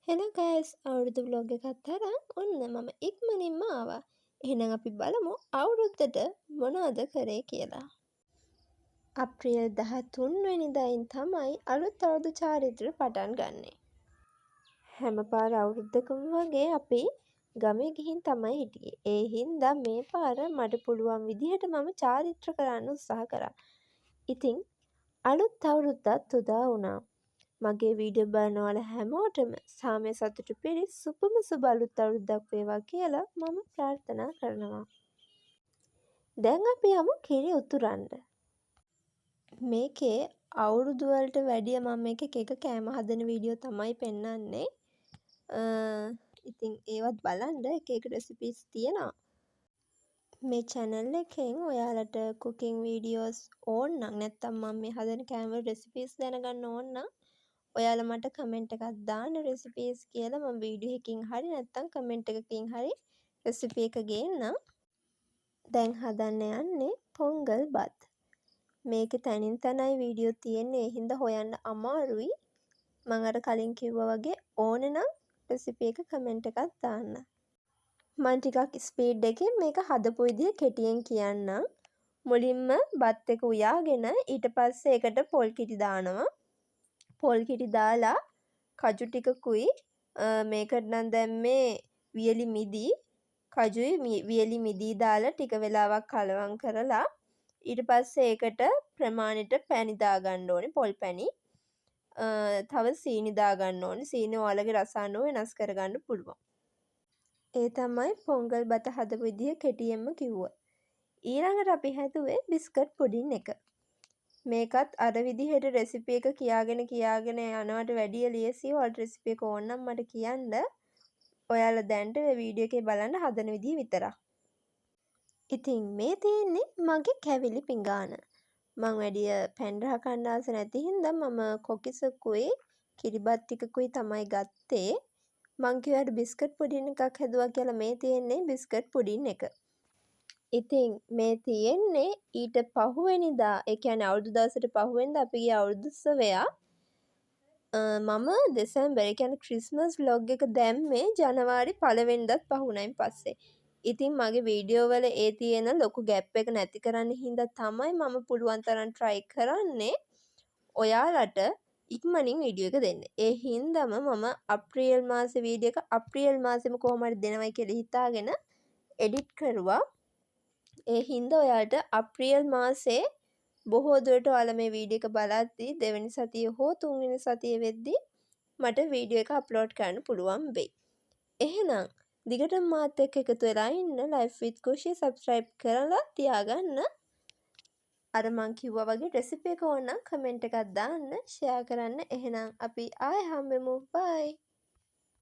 Hello guys අවුරුදු vlog එකත් අරන් ඔන්න මම ඉක්මනින්ම ආවා. එහෙනම් අපි බලමු අවුරුද්දට මොනවද කරේ කියලා. අප්‍රේල් 13 වෙනිදායින් තමයි අලුත් අවුරුදු චාරිත්‍ර පටන් ගන්නෙ. හැම පාර අවුරුද්දකම වගේ අපි ගමේ ගිහින් තමයි හිටියේ. ඒ හින්දා මේ පාර මට පුළුවන් විදිහට මම චාරිත්‍ර කරන්න උත්සාහ කරා. ඉතින් අලුත් අවුරුද්දත් උදා වුණා. මගේ වීඩියෝ බලන ඔයාලා හැමෝටම සාමය සතුට පිරිත් සුබම සුබ අලුත් අවුරුද්දක් වේවා කියලා මම ප්‍රාර්ථනා කරනවා. දැන් අපි යමු කිරි උතුරන්න. මේකේ අවුරුදු වලට වැඩිය මම එක කෑම හදන වීඩියෝ තමයි පෙන්වන්නේ. ඉතින් ඒවත් බලන්න එක රෙසිපීස් තියෙනවා. මේ channel එකෙන් ඔයාලට cooking videos ඕන නම් නැත්නම් මම මේ හදන කෑම රෙසිපීස් දැනගන්න ඕන නම් ඔයාලා මට කමෙන්ට් එකක් දාන්න රෙසිපීස් කියලා මම වීඩියෝ එකකින් හරි නැත්නම් කමෙන්ට් එකකින් හරි රෙසිපි එක ගේන්නම්. දැන් හදන්න යන්නේ පොංගල් බත්. මේකේ තනින් තනයි වීඩියෝ තියෙන්නේ. ඒ හින්දා හොයන්න අමාරුයි. මම අර කලින් කිව්වා වගේ ඕනේ නම් රෙසිපි එක කමෙන්ට් එකක් දාන්න. මම ටිකක් ස්පීඩ් එකෙන් මේක හදපු විදිය කෙටියෙන් කියන්නම්. මුලින්ම බත් එක උයාගෙන ඊට පස්සේ ඒකට පොල් කිරි දානවා. පොල් කිරි දාලා කජු ටිකකුයි මේකට නම් දැම්මේ වියලි මිදි කජුයි වියලි මිදි දාලා ටික වෙලාවක් කලවම් කරලා ඊට පස්සේ ඒකට ප්‍රමාණයට පැණි දාගන්න ඕනේ පොල් පැණි. තව සීනි දාගන්න ඕනේ. සීනි ඔයාලගේ රස අනුව වෙනස් කරගන්න පුළුවන්. ඒ තමයි පොංගල් බත හදපු විදිය කෙටියෙන්ම කිව්වොත්. ඊළඟට අපි හැදුවේ බිස්කට් පුඩින් එක. මේකත් අර විදිහට රෙසිපි එක කියාගෙන යනවට වැඩිය ලියසි. ඔයාලට රෙසිපි එක ඕන නම් මට කියන්න. ඔයාලා දැන්ට වීඩියෝ එකේ බලන්න හදන විදිහ විතරක්. ඉතින් මේ තියෙන්නේ මගේ කැවිලි පිඟාන. මං වැඩිය පැන් රහ කන්න ආස නැති හින්දා මම කොකිසකුයි කිරිබත් ටිකකුයි තමයි ගත්තේ. මං කිව්වට බිස්කට් පුඩින් එකක් හැදුවා කියලා. මේ තියෙන්නේ බිස්කට් පුඩින් එක. ඉතින් මේ තියෙන්නේ ඊට පහුවෙනිදා ඒ කියන්නේ අවුරුදු දවසට පහුවෙනිදා අපි ගිය අවුරුදු උත්සවයා. මම දෙසැම්බර් ඒ කියන්නේ ක්‍රිස්මස් vlog එක දැම්මේ ජනවාරි 1 වෙනිදාත් පහු වුණායින් පස්සේ. ඉතින් මගේ වීඩියෝ වල ඒ තියෙන ලොකු ගැප් එක නැති කරන්න හින්දා තමයි මම පුළුවන් තරම් try කරන්නේ ඔයාලට ඉක්මනින් වීඩියෝ එක දෙන්න. ඒ හින්දාම මම අප්‍රේල් මාසේ වීඩියෝ එක අප්‍රේල් මාසෙම කොහොම හරි දෙනවයි කියලා හිතාගෙන එඩිට් කරුවා. ඒ හින්දා ඔයාලට අප්‍රේල් මාසේ බොහෝ දුරට ඔයාලා මේ වීඩියෝ එක බලද්දී දෙවෙනි සතිය හෝ තුන්වෙනි සතිය වෙද්දී මට වීඩියෝ එක අප්ලෝඩ් කරන්න පුළුවන් වෙයි. එහෙනම් දිගටම මාත් එක්ක එකතු වෙලා ඉන්න Life with Kushi subscribe කරලා තියාගන්න. අර මං කිව්වා වගේ රෙසිපි එක ඕන නම් කමෙන්ට් එකක් දාන්න, ෂෙයා කරන්න. එහෙනම් අපි ආයෙ හම්බෙමු. bye.